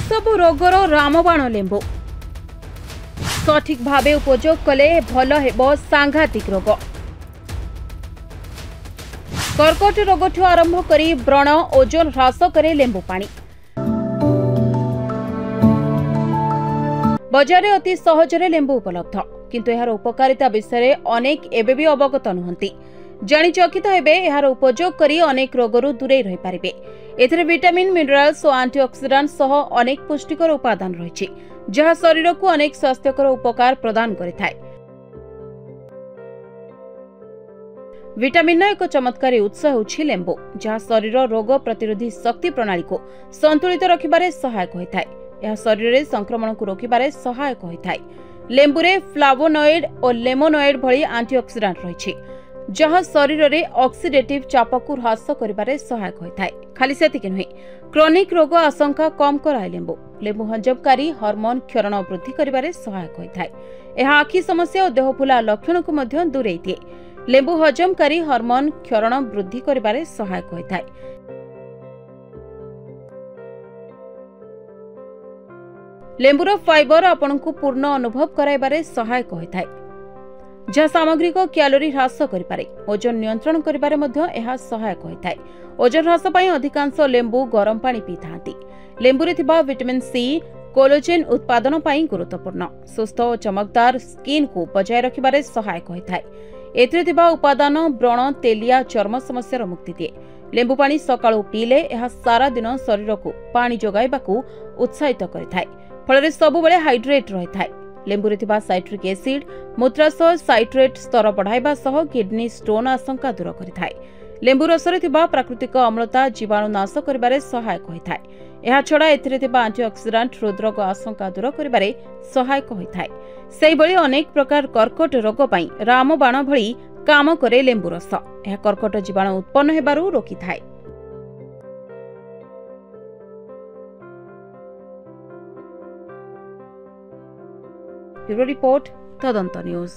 सब रोगर रामबाण लेंबु सठिक भावे उपयोग कले भल हेबो सांघातिक रोग। कर्कट रोग आरंभ करी व्रण ओजन ह्रास करे लेंबु पानी। बजार अति सहजरे लेंबु उपलब्ध किंतु एहार उपकारिता विषय अनेक एबे भी अवगत नुहंती। जानी चकित हेबे एहार उपयोग करी अनेक रोगरु दूरे रहि पारिबे। एथिरे विटामिन मिनरल्स और एंटीऑक्सीडेंट सह अनेक पुष्टिकर उपादान रहिछि जहा शरीर को अनेक स्वास्थ्यकर उपकार प्रदान करिथाय। विटामिन एक चमत्कारी उत्स होछि लेंबु जहा शरीर रोग प्रतिरोधी शक्ति प्रणाली को संतुलित रखिबारे सहायक होइथाय। यह शरीर रे संक्रमण को रोकिबारे सहायक होइथाय। लेंबु रे फ्लावोनॉइड और लेमोनॉइड भली एंटीऑक्सीडेंट रहिछि जहा शरीर रे ऑक्सीडेटिव चाप को ह्रास करिबारे सहायक होइथाय। खाली सेतिक नुहे क्रोनिक रोग आशंका कम कराय लेंबु। लेंबु हजमकारी हार्मोन क्षरण वृद्धि करिबारे सहायक होइथाय। एहा आखि समस्या और देहफुला लक्षण को मध्य दूरेई दिए। लेंबु हजमकारी हार्मोन क्षरण वृद्धि करिबारे सहायक होइथाय। लेंबुर फाइबर आपनकु पूर्ण अनुभव कराइबारे सहायक होइथाय जहा सामग्रिक कैलोरी ह्रास करिपारे। ओजन नियंत्रण करिबारे मध्य एहा सहायक होइथाय। ओजन ह्रास पई अधिकांश लेंबु गरम पानी पीथांती। लेंबुरे थिबा विटामिन सी कोलाजेन उत्पादन पई गुरुत्वपूर्ण। सुस्थ और चमकदार स्किन को बजाय रखिबारे सहायक होइथाय। एथिरे थिबा उपादान व्रण तेलिया चर्म समस्या मुक्ति दिए। लेंबु पानी सकाळु पीले एहा सारा दिन शरीर को पानी जोगाइबाकू उत्साहित करिथाय। फଳରେ सबुबेले हाइड्रेट रहिथाय। लेंबुरे थिबा साइट्रिक एसिड मूत्राशय साइट्रेट स्तर बढ़ाइबा सह किडनी स्टोन आशंका दूर करिथाय। लेंबु रसरे थिबा प्राकृतिक अम्लता जीवाणु नाश करिबारे सहायक होइथाय। एहा छडा एथिरे थिबा एंटीऑक्सीडेंट हृदरोग आशंका दूर करिबारे सहायक होइथाय। सेहि भली अनेक प्रकार कर्कट रोग पई रामबाण भली काम करे लेंबु रस। एहा कर्कट जीवाणु उत्पन्न हेबारु रोकिथाय। ब्यूरो रिपोर्ट तदंत न्यूज।